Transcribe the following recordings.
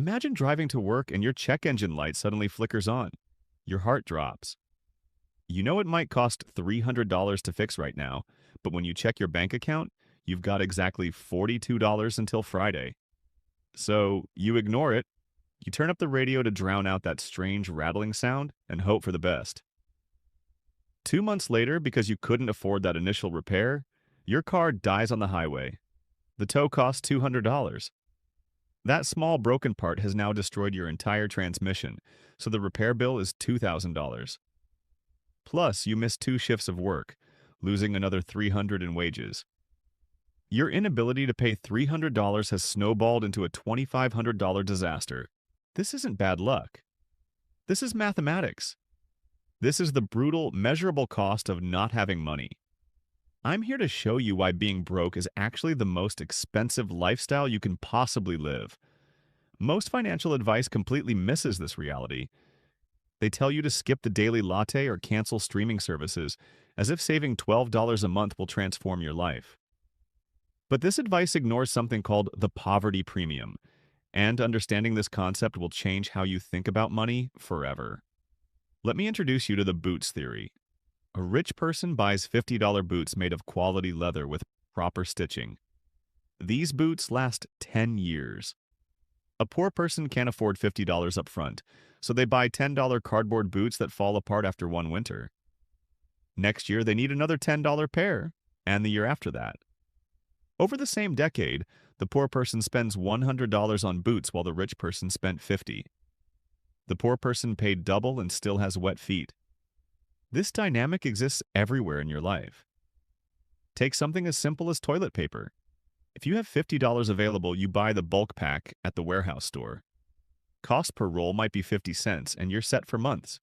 Imagine driving to work and your check engine light suddenly flickers on. Your heart drops. You know it might cost $300 to fix right now, but when you check your bank account, you've got exactly $42 until Friday. So you ignore it, you turn up the radio to drown out that strange rattling sound and hope for the best. 2 months later, because you couldn't afford that initial repair, your car dies on the highway. The tow costs $200. That small broken part has now destroyed your entire transmission, so the repair bill is $2,000. Plus, you miss 2 shifts of work, losing another $300 in wages. Your inability to pay $300 has snowballed into a $2,500 disaster. This isn't bad luck. This is mathematics. This is the brutal, measurable cost of not having money. I'm here to show you why being broke is actually the most expensive lifestyle you can possibly live. Most financial advice completely misses this reality. They tell you to skip the daily latte or cancel streaming services, as if saving $12 a month will transform your life. But this advice ignores something called the poverty premium, and understanding this concept will change how you think about money forever. Let me introduce you to the boots theory. A rich person buys $50 boots made of quality leather with proper stitching. These boots last 10 years. A poor person can't afford $50 up front, so they buy $10 cardboard boots that fall apart after one winter. Next year, they need another $10 pair, and the year after that. Over the same decade, the poor person spends $100 on boots while the rich person spent $50. The poor person paid double and still has wet feet. This dynamic exists everywhere in your life. Take something as simple as toilet paper. If you have $50 available, you buy the bulk pack at the warehouse store. Cost per roll might be 50 cents, and you're set for months.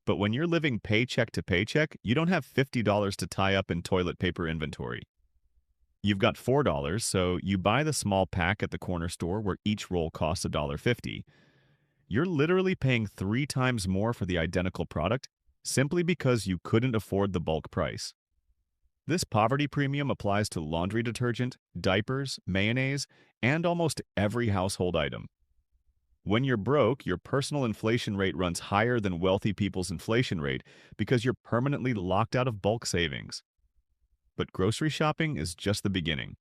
But when you're living paycheck to paycheck, you don't have $50 to tie up in toilet paper inventory. You've got $4, so you buy the small pack at the corner store where each roll costs $1.50. You're literally paying 3 times more for the identical product simply because you couldn't afford the bulk price. This poverty premium applies to laundry detergent, diapers, mayonnaise, and almost every household item. When you're broke, your personal inflation rate runs higher than wealthy people's inflation rate because you're permanently locked out of bulk savings. But grocery shopping is just the beginning.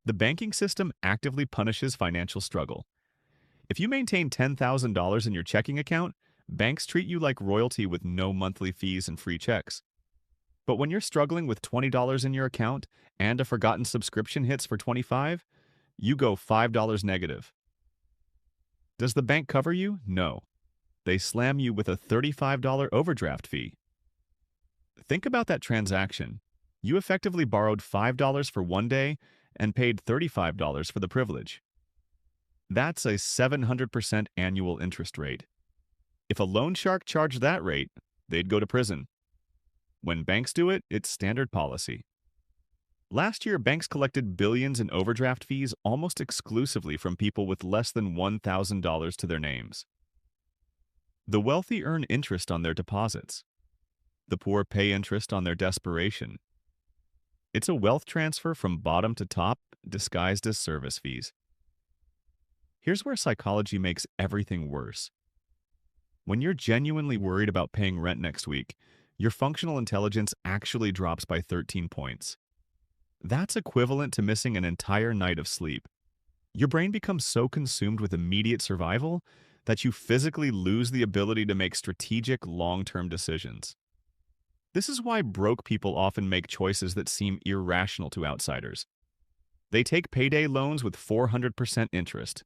The banking system actively punishes financial struggle. If you maintain $10,000 in your checking account, banks treat you like royalty with no monthly fees and free checks. But when you're struggling with $20 in your account and a forgotten subscription hits for $25, you go $5 negative. Does the bank cover you? No. They slam you with a $35 overdraft fee. Think about that transaction. You effectively borrowed $5 for one day and paid $35 for the privilege. That's a 700% annual interest rate. If a loan shark charged that rate, they'd go to prison. When banks do it, it's standard policy. Last year, banks collected billions in overdraft fees almost exclusively from people with less than $1,000 to their names. The wealthy earn interest on their deposits. The poor pay interest on their desperation. It's a wealth transfer from bottom to top, disguised as service fees. Here's where psychology makes everything worse. When you're genuinely worried about paying rent next week, your functional intelligence actually drops by 13 points. That's equivalent to missing an entire night of sleep. Your brain becomes so consumed with immediate survival that you physically lose the ability to make strategic, long-term decisions. This is why broke people often make choices that seem irrational to outsiders. They take payday loans with 400% interest.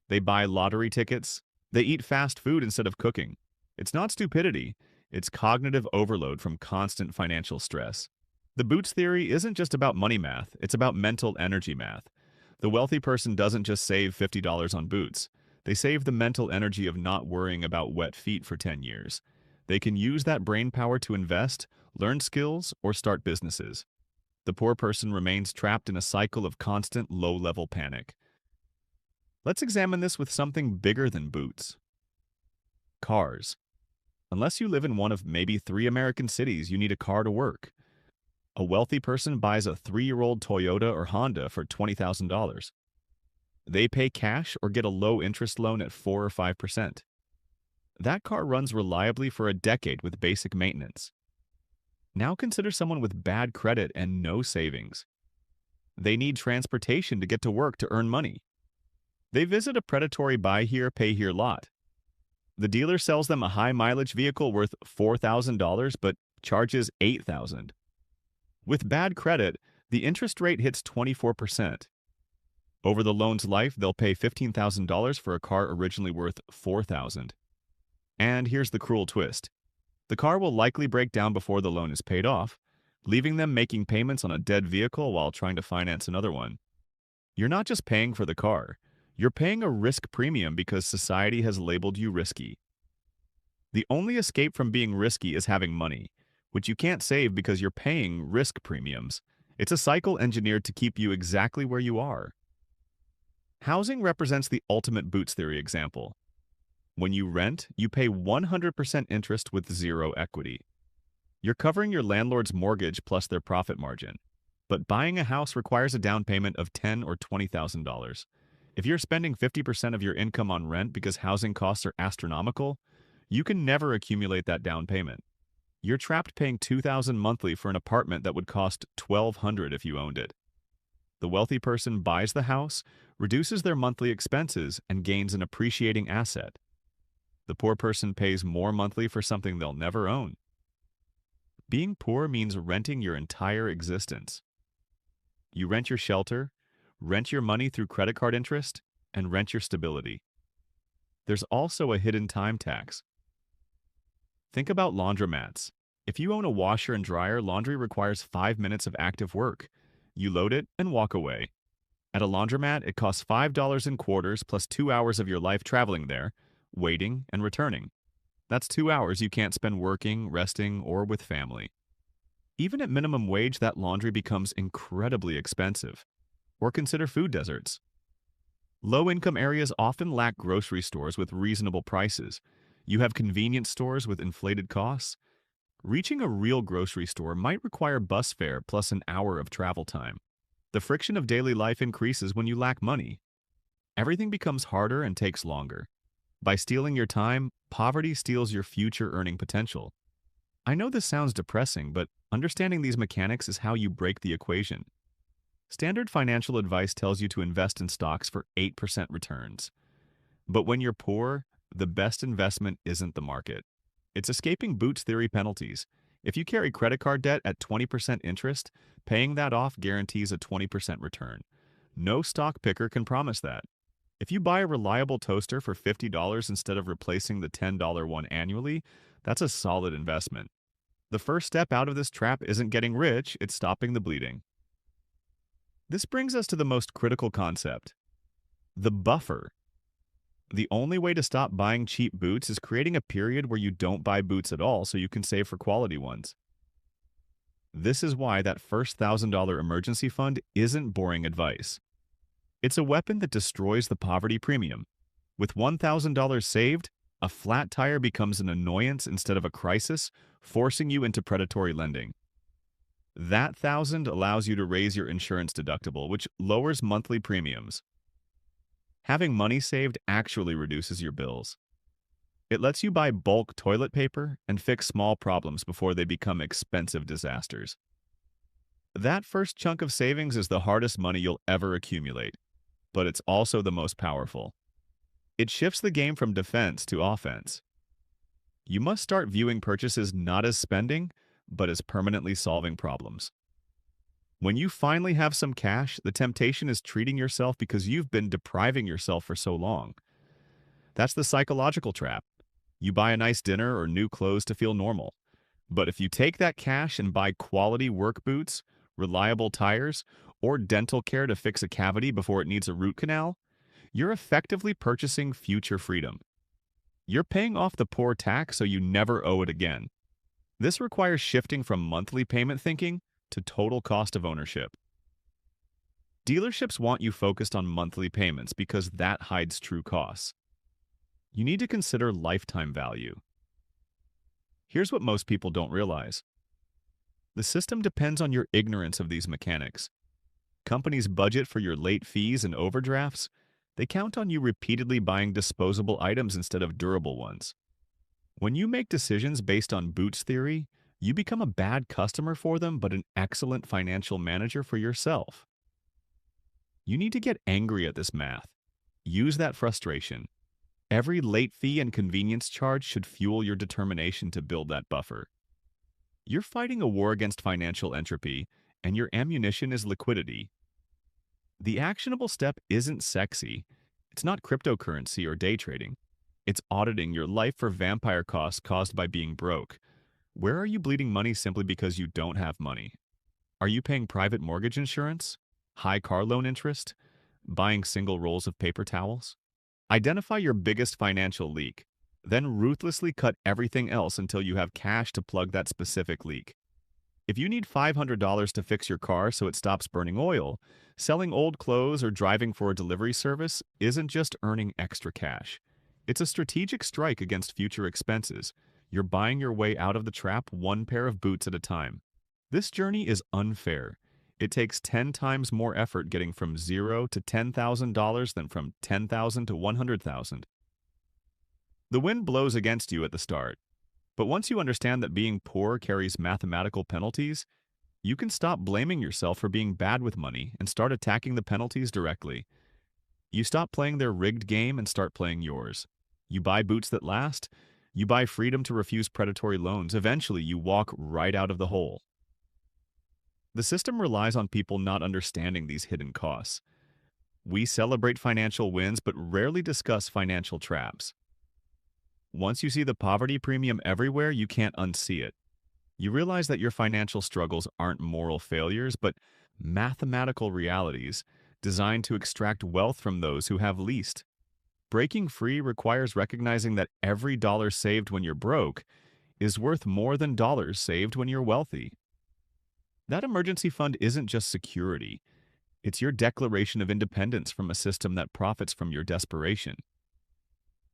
They buy lottery tickets. They eat fast food instead of cooking. It's not stupidity. It's cognitive overload from constant financial stress. The boots theory isn't just about money math. It's about mental energy math. The wealthy person doesn't just save $50 on boots. They save the mental energy of not worrying about wet feet for 10 years. They can use that brain power to invest, learn skills, or start businesses. The poor person remains trapped in a cycle of constant low-level panic. Let's examine this with something bigger than boots. Cars. Unless you live in one of maybe 3 American cities, you need a car to work. A wealthy person buys a 3-year-old Toyota or Honda for $20,000. They pay cash or get a low-interest loan at 4 or 5%. That car runs reliably for a decade with basic maintenance. Now consider someone with bad credit and no savings. They need transportation to get to work to earn money. They visit a predatory buy here, pay here lot. The dealer sells them a high mileage vehicle worth $4,000 but charges $8,000. With bad credit, the interest rate hits 24%. Over the loan's life, they'll pay $15,000 for a car originally worth $4,000. And here's the cruel twist. The car will likely break down before the loan is paid off, leaving them making payments on a dead vehicle while trying to finance another one. You're not just paying for the car, you're paying a risk premium because society has labeled you risky. The only escape from being risky is having money, which you can't save because you're paying risk premiums. It's a cycle engineered to keep you exactly where you are. Housing represents the ultimate boots theory example. When you rent, you pay 100% interest with zero equity. You're covering your landlord's mortgage plus their profit margin. But buying a house requires a down payment of $10,000 or $20,000. If you're spending 50% of your income on rent because housing costs are astronomical, you can never accumulate that down payment. You're trapped paying $2,000 monthly for an apartment that would cost $1,200 if you owned it. The wealthy person buys the house, reduces their monthly expenses, and gains an appreciating asset. The poor person pays more monthly for something they'll never own. Being poor means renting your entire existence. You rent your shelter, rent your money through credit card interest, and rent your stability. There's also a hidden time tax. Think about laundromats. If you own a washer and dryer, laundry requires 5 minutes of active work. You load it and walk away. At a laundromat, it costs $5 in quarters plus 2 hours of your life traveling there, waiting, and returning. That's 2 hours you can't spend working, resting, or with family. Even at minimum wage, that laundry becomes incredibly expensive. Or consider food deserts. Low-income areas often lack grocery stores with reasonable prices. You have convenience stores with inflated costs. Reaching a real grocery store might require bus fare plus an hour of travel time. The friction of daily life increases when you lack money. Everything becomes harder and takes longer. By stealing your time, poverty steals your future earning potential. I know this sounds depressing, but understanding these mechanics is how you break the equation. Standard financial advice tells you to invest in stocks for 8% returns. But when you're poor, the best investment isn't the market. It's escaping Boots theory penalties. If you carry credit card debt at 20% interest, paying that off guarantees a 20% return. No stock picker can promise that. If you buy a reliable toaster for $50 instead of replacing the $10 one annually, that's a solid investment. The first step out of this trap isn't getting rich, it's stopping the bleeding. This brings us to the most critical concept, the buffer. The only way to stop buying cheap boots is creating a period where you don't buy boots at all so you can save for quality ones. This is why that first $1,000 emergency fund isn't boring advice. It's a weapon that destroys the poverty premium. With $1,000 saved, a flat tire becomes an annoyance instead of a crisis, forcing you into predatory lending. That $1,000 allows you to raise your insurance deductible, which lowers monthly premiums. Having money saved actually reduces your bills. It lets you buy bulk toilet paper and fix small problems before they become expensive disasters. That first chunk of savings is the hardest money you'll ever accumulate, but it's also the most powerful. It shifts the game from defense to offense. You must start viewing purchases not as spending, but as permanently solving problems. When you finally have some cash, the temptation is treating yourself because you've been depriving yourself for so long. That's the psychological trap. You buy a nice dinner or new clothes to feel normal. But if you take that cash and buy quality work boots, reliable tires, or dental care to fix a cavity before it needs a root canal, you're effectively purchasing future freedom. You're paying off the poor tax so you never owe it again. This requires shifting from monthly payment thinking to total cost of ownership. Dealerships want you focused on monthly payments because that hides true costs. You need to consider lifetime value. Here's what most people don't realize. The system depends on your ignorance of these mechanics. Companies budget for your late fees and overdrafts, They count on you repeatedly buying disposable items instead of durable ones. When you make decisions based on Boots theory, you become a bad customer for them but an excellent financial manager for yourself. You need to get angry at this math. Use that frustration. Every late fee and convenience charge should fuel your determination to build that buffer. You're fighting a war against financial entropy, and your ammunition is liquidity. The actionable step isn't sexy. It's not cryptocurrency or day trading. It's auditing your life for vampire costs caused by being broke. Where are you bleeding money simply because you don't have money? Are you paying private mortgage insurance? High car loan interest? Buying single rolls of paper towels? Identify your biggest financial leak, then ruthlessly cut everything else until you have cash to plug that specific leak. If you need $500 to fix your car so it stops burning oil, selling old clothes or driving for a delivery service isn't just earning extra cash. It's a strategic strike against future expenses. You're buying your way out of the trap one pair of boots at a time. This journey is unfair. It takes 10 times more effort getting from $0 to $10,000 than from $10,000 to $100,000. The wind blows against you at the start, but once you understand that being poor carries mathematical penalties, you can stop blaming yourself for being bad with money and start attacking the penalties directly. You stop playing their rigged game and start playing yours. You buy boots that last. You buy freedom to refuse predatory loans. Eventually, you walk right out of the hole. The system relies on people not understanding these hidden costs. We celebrate financial wins but rarely discuss financial traps. Once you see the poverty premium everywhere, you can't unsee it. You realize that your financial struggles aren't moral failures, but mathematical realities designed to extract wealth from those who have least. Breaking free requires recognizing that every dollar saved when you're broke is worth more than dollars saved when you're wealthy. That emergency fund isn't just security. It's your declaration of independence from a system that profits from your desperation.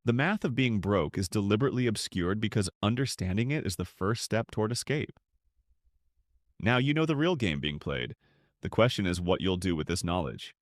The math of being broke is deliberately obscured because understanding it is the first step toward escape. Now you know the real game being played. The question is what you'll do with this knowledge.